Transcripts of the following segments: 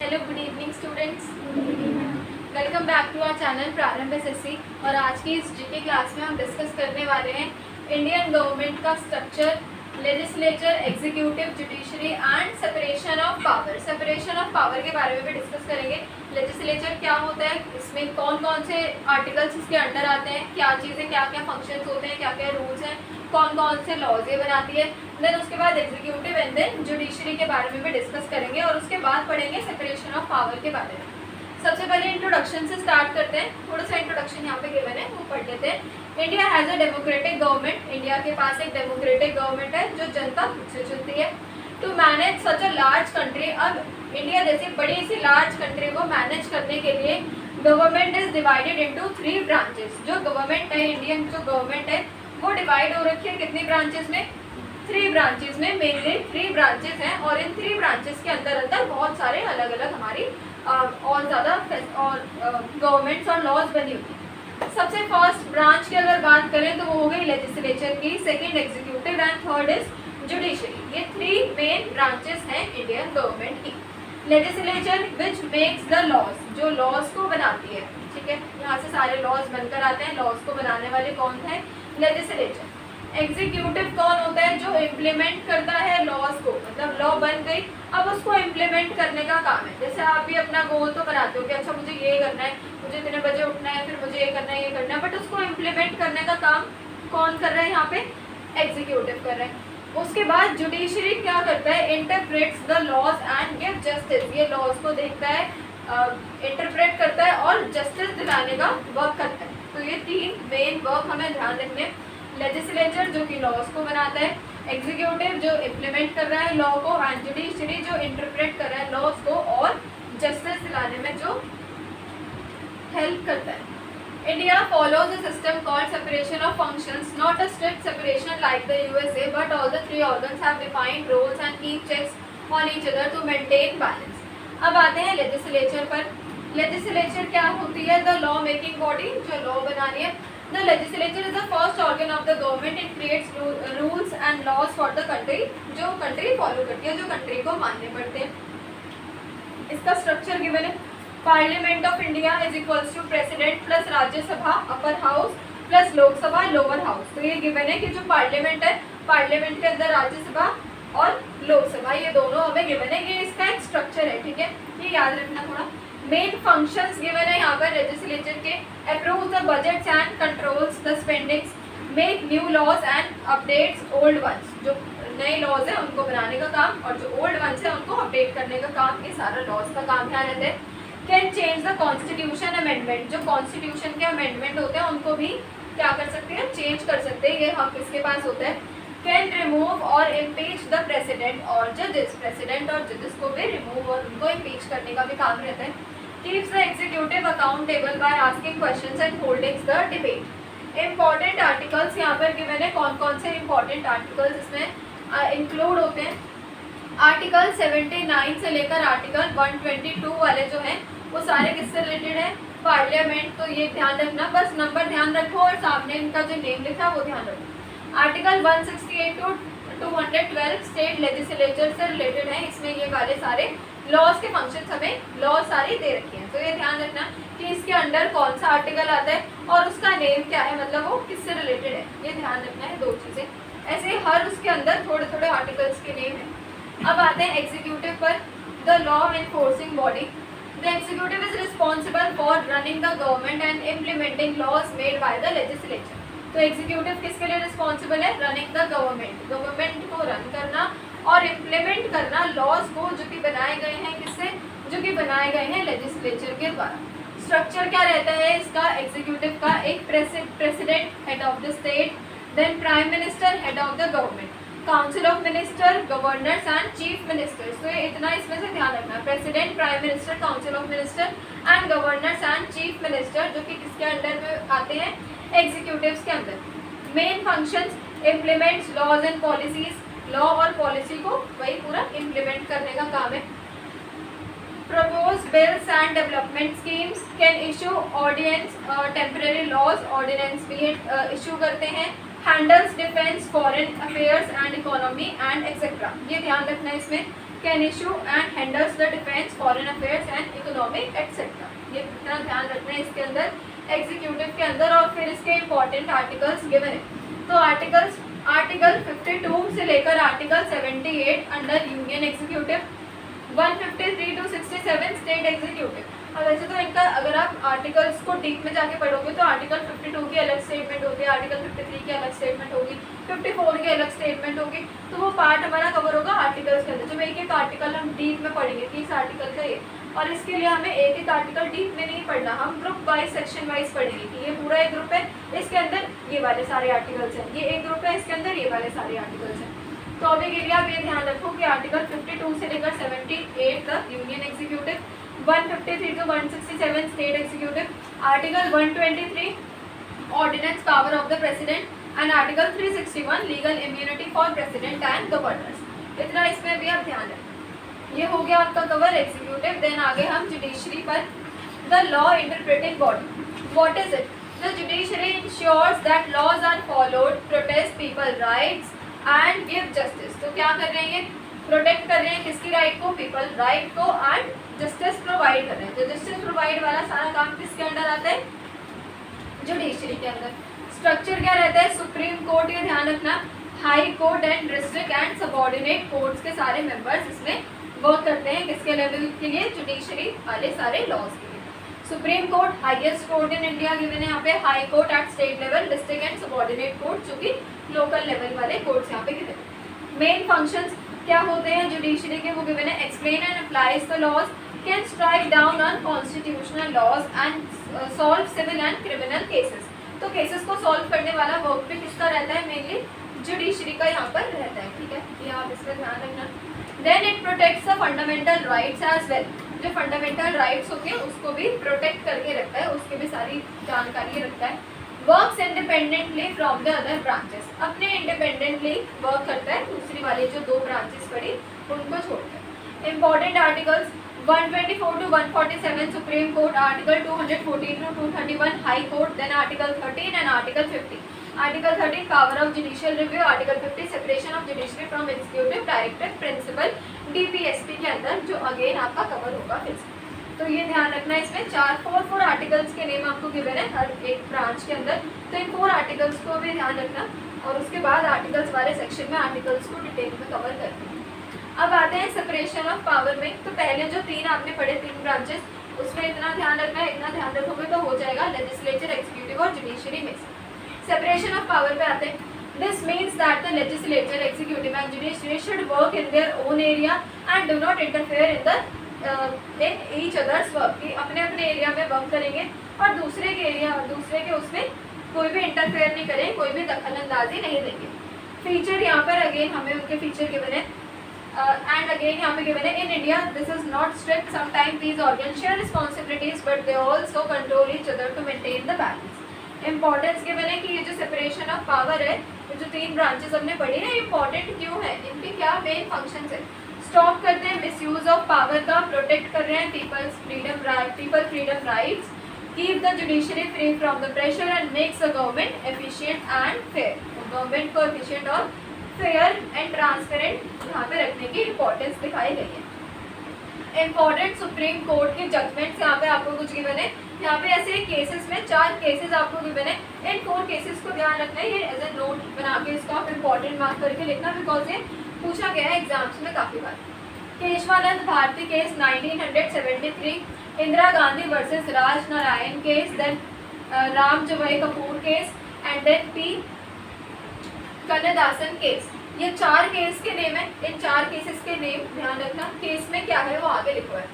Hello good evening students, welcome back to our channel Prarambh SSC. और आज की इस जीके क्लास में हम डिस्कस करने वाले हैं इंडियन गवर्नमेंट का structure, legislature, executive, judiciary and separation of power. Separation of power के बारे में भी डिस्कस करेंगे। लेजिस्लेचर क्या होता है, इसमें कौन कौन से आर्टिकल्स इसके अंडर आते हैं, क्या चीज़ें, क्या क्या फंक्शंस होते हैं, क्या क्या रूल्स हैं, कौन कौन से लॉज ये बनाती है। देन उसके बाद एग्जीक्यूटिव एंड देन जुडिशरी के बारे में भी डिस्कस करेंगे और उसके बाद पढ़ेंगे सेपरेशन ऑफ पावर के बारे में। सबसे पहले इंट्रोडक्शन से स्टार्ट करते हैं। थोड़ा सा इंट्रोडक्शन यहाँ पे गिवन है, वो पढ़ लेते हैं। India has a democratic government. India के पास एक डेमोक्रेटिक गवर्नमेंट है जो जनता खुद से चुनती है। To manage such a large country, अब इंडिया जैसी बड़ी सी लार्ज कंट्री को मैनेज करने के लिए government is divided into 3 branches. जो गवर्नमेंट है, इंडियन जो गवर्नमेंट है, वो डिवाइड हो रखी है कितनी ब्रांचेस में? 3 ब्रांचेस में। मेनली 3 ब्रांचेस हैं और इन 3 ब्रांचेस के अंदर अंदर बहुत सारे अलग अलग हमारी और ज़्यादा और गवर्नमेंट्स और लॉज बनी हुई है। सबसे फर्स्ट ब्रांच की अगर बात करें तो वो हो गई लेजिस्लेचर की, second executive and third is judiciary. ये 3 मेन ब्रांचेस हैं इंडियन गवर्नमेंट की। Legislature which makes the laws, जो लॉज को बनाती है, ठीक है, यहाँ से सारे लॉज बनकर आते हैं। लॉज को बनाने वाले कौन है? लेजिस्लेचर। एग्जीक्यूटिव कौन होता है? जो इम्प्लीमेंट करता है लॉज को, मतलब लॉ बन गई, अब उसको इम्प्लीमेंट करने का काम है। जैसे आप भी अपना गोल तो बनाते हो कि अच्छा मुझे ये करना है, मुझे इतने बजे उठना है, फिर मुझे ये करना है, ये करना है, बट उसको इम्प्लीमेंट करने का काम कौन कर रहा है? यहाँ पे एग्जीक्यूटिव कर रहा है। उसके बाद जुडिशरी क्या करता है? Interprets the laws and give justice. ये लॉज को देखता है, इंटरप्रेट करता है और जस्टिस दिलाने का वर्क करता है। तो ये 3 मेन वर्क हमें ध्यान रखने। लेजिस्लेचर जो कि लॉज को बनाता है, एग्जीक्यूटिव जो इम्प्लीमेंट कर रहा है लॉ को, एंड जुडिशरी जो इंटरप्रेट कर रहा है लॉज को और जस्टिस दिलाने में जो हेल्प करता है। India follows a system called separation of functions, not a strict separation like the USA, but all the 3 organs have defined roles and keep checks on each other to maintain balance. अब आते हैं legislature पर। Legislature क्या होती है? The law making body, जो law बना रही है। The legislature is the first organ of the government. It creates rules and laws for the country, जो कंट्री फॉलो करती है, जो कंट्री को मानने पड़ते हैं। इसका स्ट्रक्चर गिवन है। Parliament of India is equals to president plus Rajya Sabha upper house plus Lok Sabha lower house. तो ये गिवन है कि जो पार्लियामेंट है, पार्लियामेंट के अंदर राज्यसभा और लोकसभा, ये दोनों हमें गिवन है। ये इसका एक स्ट्रक्चर है, ठीक है, ये याद रखना थोड़ा। मेन फंक्शंस गिवन है यहाँ पर लेजिस्लेचर के। Approve the budgets and controls the spendings, make new laws and updates old ones. जो नए लॉज है उनको बनाने का काम और जो ओल्ड वंस है उनको अपडेट करने का काम, ये सारा लॉज का काम ध्यान रहता है। Can change the constitution amendment, जो कॉन्स्टिट्यूशन के अमेंडमेंट होते हैं उनको भी क्या कर सकते हैं? चेंज कर सकते हैं, ये हक इसके पास होता है। कैन रिमूव और इम्पीच द प्रेसिडेंट और जजेस, प्रेसिडेंट और जजेस को भी रिमूव और उनको इम्पीच करने का भी काम रहता है। Keeps the executive accountable by asking questions and holding the debate. Important articles यहाँ पर गिवन है। कौन कौन से इंपॉर्टेंट आर्टिकल्स इसमें इंक्लूड होते हैं? आर्टिकल 79 से लेकर आर्टिकल 122 वाले जो हैं वो सारे किससे रिलेटेड है? पार्लियामेंट। तो ये ध्यान रखना, बस नंबर ध्यान रखो और सामने इनका जो नेम लिखा है वो ध्यान रखो। आर्टिकल 168 टू 212 स्टेट लेजिस्लेचर से रिलेटेड है। इसमें ये वाले सारे लॉज के फंक्शंस हमें लॉज सारी दे रखे हैं। तो ये ध्यान रखना कि इसके अंडर कौन सा आर्टिकल आता है और उसका नेम क्या है, मतलब वो किससे रिलेटेड है, ये ध्यान रखना है। 2 चीज़ें ऐसे हर उसके अंदर थोड़े थोड़े आर्टिकल्स के नेम है। अब आते हैं एग्जीक्यूटिव पर। The law enforcing body, the executive is responsible for running the government and implementing laws made by the legislature. तो एग्जीक्यूटिव किसके लिए रिस्पॉन्सिबल है? रनिंग द गवर्नमेंट, गवर्नमेंट को रन करना और इम्प्लीमेंट करना लॉज को, जो कि बनाए गए हैं किससे? जो कि बनाए गए हैं लेजिस्लेचर के द्वारा। स्ट्रक्चर क्या रहता है इसका एग्जीक्यूटिव का? एक president, head of the state, then prime minister, head of the government, council of minister, governors and chief ministers. तो ये इतना इसमें से ध्यान रखना, president, prime minister, council of minister and governors and chief minister, जो कि किसके अंडर में आते हैं? एग्जीक्यूटिव्स के अंदर। Main functions, implements laws and policies, law और पॉलिसी को वही पूरा इम्प्लीमेंट करने का काम है। Propose bills and development schemes, can issue ordinance, temporary laws ordinance भी इशू करते हैं। Handles defence, foreign affairs and economy and etcetera. ये ध्यान रखना है इसमें can issue and handles the defence, foreign affairs and economic etcetera. ये इतना ध्यान रखना है इसके अंदर, एग्जीक्यूटिव के अंदर। और फिर इसके इंपॉर्टेंट आर्टिकल्स गिवन है। तो आर्टिकल 52 से लेकर article 78 under union executive, 153 to 67 state executive. अब वैसे तो इनका अगर आप आर्टिकल्स को डीप में जाके पढ़ोगे तो आर्टिकल 52 की अलग स्टेटमेंट होगी, आर्टिकल 53 की अलग स्टेटमेंट होगी, 54 की अलग स्टेटमेंट होगी। तो वो पार्ट हमारा कवर होगा आर्टिकल्स के अंदर। जब एक एक आर्टिकल हम डीप में पढ़ेंगे कि इस आर्टिकल का ये, और इसके लिए हमें एक एक आर्टिकल डीप में नहीं पढ़ना, हम ग्रुप वाइज सेक्शन वाइज पढ़ेंगे कि ये पूरा एक ग्रुप है, इसके अंदर ये वाले सारे आर्टिकल्स हैं, ये एक ग्रुप है, इसके अंदर ये वाले सारे आर्टिकल्स हैं। तो अभी के लिए आप ये ध्यान रखो कि आर्टिकल 52 से लेकर 78 तक union executive, 153 to 167 state executive, article 123 ordinance power of the president and article 361 legal immunity for president and governors. इतना इसमें भी आप ध्यान रखें। ये हो गया आपका कवर एग्जीक्यूटिव। देन आगे हम जुडिशरी पर। The law interpreting body, what is it? The judiciary ensures that laws are followed, protect people rights and give justice. तो क्या कर रहे हैं? ये प्रोटेक्ट कर रहे हैं किसकी राइट को? पीपल राइट को, एंड जस्टिस प्रोवाइड कर रहे हैं। तो जस्टिस प्रोवाइड वाला सारा काम किसके अंडर आता है? जुडिशरी के अंदर। स्ट्रक्चर क्या रहता है? सुप्रीम कोर्ट, ये ध्यान रखना, high court and district and subordinate courts के सारे मेंबर्स इसमें वर्क करते हैं। किसके लेवल के लिए? जुडिशरी वाले सारे लॉज के लिए। Supreme court highest court in India given है यहाँ पे, high court at state level, district and subordinate court जो कि लोकल लेवल वाले कोर्ट्स यहाँ पे गिवन। मेन फंक्शंस क्या होते हैं जुडिशरी के? वो गिवन है, explain and applies the laws, can strike down on constitutional laws and solve civil and criminal cases. तो केसेस को सॉल्व करने वाला वर्क भी किसका रहता है? मेनली जुडिशरी का यहाँ पर रहता है। ठीक है, ये आप इसका ध्यान रखना। Then it protects the fundamental rights as well. जो फंडामेंटल राइट्स होते हैं उसको भी प्रोटेक्ट करके रखता है, उसकी भी सारी जानकारी रखता है। Works independently from the other branches, अपने इंडिपेंडेंटली वर्क करता है, दूसरी वाली जो दो ब्रांचेस पड़ी उनको छोड़कर। Important articles 124 to 147 supreme court, article 214 to 231 high court, then article 13 and article 50। Article 13 power of judicial review, article 50 separation of judiciary from executive director principle DPSP के अंदर, जो अगेन आपका कवर होगा फिर से। तो ये ध्यान रखना है, इसमें 4 आर्टिकल्स के नेम आपको गिवन है हर एक ब्रांच के अंदर। तो इन 4 आर्टिकल्स को भी ध्यान रखना, और उसके बाद आर्टिकल्स वाले सेक्शन में आर्टिकल्स को डिटेल में कवर करते हैं। अब आते हैं सेपरेशन ऑफ पावर में। तो पहले जो 3 आपने पढ़े 3 ब्रांचेस, उसमें इतना ध्यान रखना है, इतना ध्यान रखोगे तो हो जाएगा लेजिस्लेचर, एग्जीक्यूटिव और जुडिशरी में से। सेपरेशन ऑफ पावर पे आते हैं। This means that the legislature, executive and judiciary should work in their own area and do not interfere in each others work. कि अपने अपने एरिया में वर्क करेंगे और दूसरे के एरिया और दूसरे के उसमें कोई भी इंटरफेयर नहीं करें, कोई भी दखल अंदाजी नहीं देंगे। फीचर यहाँ पर अगेन हमें उनके फीचर गिवन है, एंड अगेन यहाँ पे गिवन है, in India this is not strict, sometimes these organs share responsibilities but they also control each other to maintain the balance. Importance given है कि ये जो सेपरेशन ऑफ पावर है, ये जो 3 ब्रांचेस हमने पढ़ी है, इंपॉर्टेंट क्यों है, इनके क्या मेन फंक्शंस है? स्टॉप करते हैं मिसयूज ऑफ पावर का, प्रोटेक्ट कर रहे हैं people freedom rights, keep the judiciary free from the pressure and makes the government efficient and fair. Government को एफिशिएंट और फेयर एंड ट्रांसपेरेंट यहाँ पे रखने की इंपॉर्टेंस दिखाई गई है। इंपॉर्टेंट सुप्रीम कोर्ट के जजमेंट्स यहाँ पे आपको कुछ गिवन है। यहाँ पे ऐसे केसेस में 4 केसेस आपको गिवन है। इन 4 केसेस को ध्यान रखना है, ये एज ए नोट बना के इसको आप इंपॉर्टेंट मार्क करके लिखना, बिकॉज ये पूछा गया है एग्जाम्स में काफ़ी बार। Keshavananda Bharati case 1973, Indira Gandhi versus Raj Narain case, then Ram Jawaya Kapur case, and then P Kannadasan case. ये 4 केस के नेम है। इन 4 केसेस के नेम ध्यान रखना, केस में क्या है वो आगे लिखो है।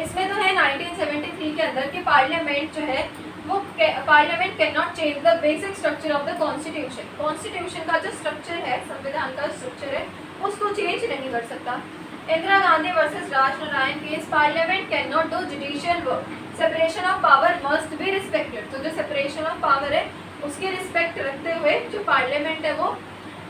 इसमें तो है 1973 के अंदर कि पार्लियामेंट जो है वो parliament can not change the basic structure of the constitution. Constitution का जो स्ट्रक्चर है, संविधान का स्ट्रक्चर है, उसको चेंज नहीं कर सकता। Indira Gandhi versus Raj Narain case, parliament can not do judicial work, separation of power must be respected. तो जो सेपरेशन ऑफ पावर है उसकी रिस्पेक्ट रखते हुए जो पार्लियामेंट है वो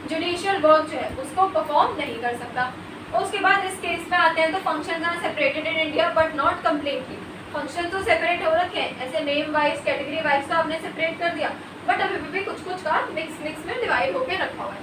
जुडिशियल वर्क जो है उसको परफॉर्म नहीं कर सकता। उसके बाद इस केस में आते हैं तो functions are separated in India but not completely. Function तो सेपरेट हो रखे हैं, ऐसे नेम वाइज कैटेगरी वाइज तो आपने सेपरेट कर दिया, बट अभी भी कुछ कुछ का मिक्स में डिवाइड होकर रखा हुआ है।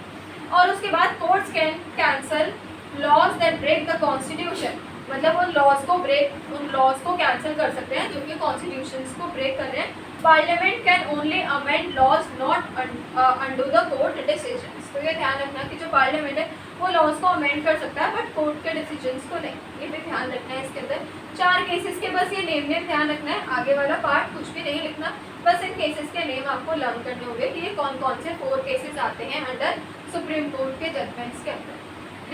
और उसके बाद courts can cancel laws that that break the constitution, मतलब उन लॉज को कैंसिल कर सकते हैं जो कि कॉन्स्टिट्यूशन को ब्रेक कर रहे हैं। Parliament can only amend laws not undo the court decisions. तो ये ध्यान रखना कि जो पार्लियामेंट है वो लॉज को अमेंड कर सकता है बट कोर्ट के डिसीजंस को नहीं, ये भी ध्यान रखना है। इसके अंदर 4 केसेस के बस ये नेम ध्यान रखना है, आगे वाला पार्ट कुछ भी नहीं लिखना, बस इन केसेस के नेम आपको लर्न करने होंगे कि ये कौन कौन से 4 केसेस आते हैं अंडर सुप्रीम कोर्ट के जजमेंट्स के अंदर।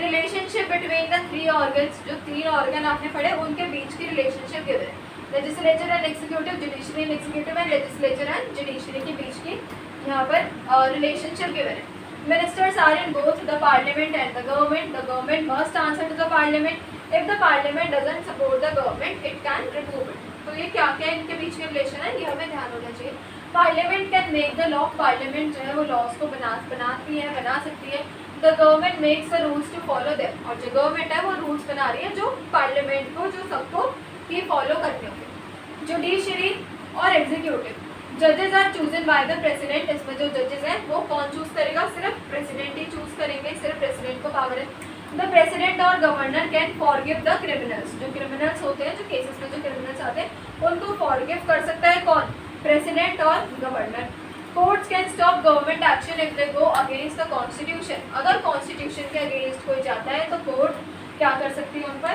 रिलेशनशिप बिटवीन द 3 ऑर्गन्स, जो 3 ऑर्गन आपने पढ़े उनके बीच की रिलेशनशिप गिवन है। Legislature and executive, judiciary and executive and legislature and judiciary के बीच की यहाँ पर रिलेशनशिप गिवन है। Ministers are in both the parliament and the government. The government must answer to the parliament. If the parliament doesn't support the government, it can remove it. तो ये क्या क्या इनके बीच के रिलेशन है, ये हमें ध्यान होना चाहिए। Parliament can make the law, parliament जो है वो लॉज को बनाती है, बना सकती है। The government makes the rules to follow them, और जो गवर्नमेंट है वो रूल्स बना रही है जो पार्लियामेंट को, जो सबको ये फॉलो करने होंगे। जुडिशरी और एग्जीक्यूटिव, जजेस are chosen by the president, इसमें जो जजेस हैं वो कौन चूज करेगा, सिर्फ प्रेसिडेंट ही चूज करेंगे, सिर्फ प्रेसिडेंट को पावर है। द प्रेसिडेंट और governor can forgive the criminals, जो क्रिमिनल्स होते हैं, जो केसेस में जो क्रिमिनल्स आते हैं उनको फॉरगिव कर सकता है कौन, प्रेसिडेंट और governor. Courts can stop government action if they go against the constitution, अगर कॉन्स्टिट्यूशन के अगेंस्ट कोई जाता है तो कोर्ट क्या कर सकती है उन पर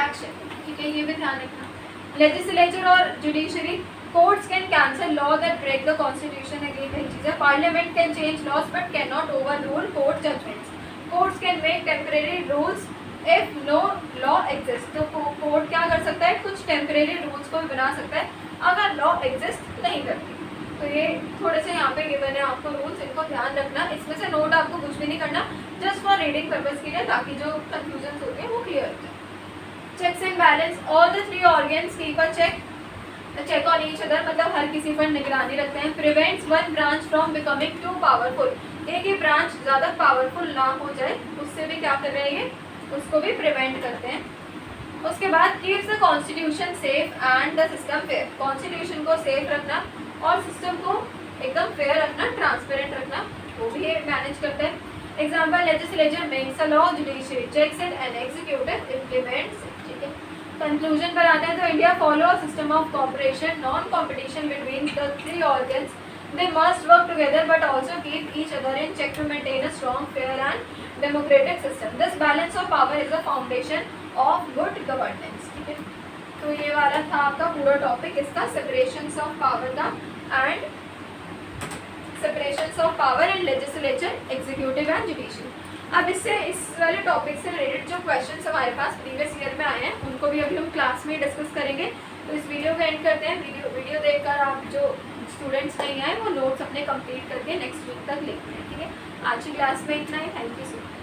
एक्शन, ठीक है, ये भी ध्यान रखना। लेजिस्लेचर और judiciary, courts can cancel law that break the constitution, again वही चीज़ है। Parliament can change laws but cannot overrule court judgments. Courts can make temporary rules if no law exist, तो court क्या कर सकता है, कुछ temporary rules को भी बना सकता है अगर लॉ एग्जिस्ट नहीं करती। तो ये थोड़े से यहाँ पे गिवन है आपको रूल्स, इनको ध्यान रखना, इसमें से नोट आपको कुछ भी नहीं करना, जस्ट फॉर रीडिंग पर्पज के लिए, ताकि जो कंफ्यूजन होते हैं वो क्लियर हो जाए। Checks and balance, all the 3 organs keep a check on each other, मतलब हर किसी पर निगरानी रखते हैं। Prevents one branch from becoming too powerful, एक ही ब्रांच ज़्यादा पावरफुल ना हो जाए, उससे भी क्या कर रहे हैं, उसको भी प्रिवेंट करते हैं। उसके बाद keeps the constitution safe and the system fair, constitution को सेफ रखना और सिस्टम को एकदम फेयर रखना, ट्रांसपेरेंट रखना, वो भी मैनेज करते हैं। Example, legislature makes a law, judiciary checks it and executive implements it, ठीक है। कंक्लूजन पर आते हैं तो India follow a system of cooperation, non competition between the 3 organs, they must work together but also keep each other in check to maintain a strong, fair and democratic system. This balance of power is the foundation of good governance, ठीक है। तो ये वाला था आपका पूरा topic इसका, separations of power का and separations of power and legislature, executive and judiciary. अब इससे इस वाले टॉपिक से रिलेटेड जो क्वेश्चंस हमारे पास प्रीवियस ईयर में आए हैं उनको भी अभी हम क्लास में डिस्कस करेंगे। तो इस वीडियो को एंड करते हैं। वीडियो देखकर आप जो स्टूडेंट्स नहीं आए वो नोट्स अपने कंप्लीट करके नेक्स्ट वीक तक लिखते हैं, ठीक है। आज की क्लास में इतना ही, थैंक यू सो मच।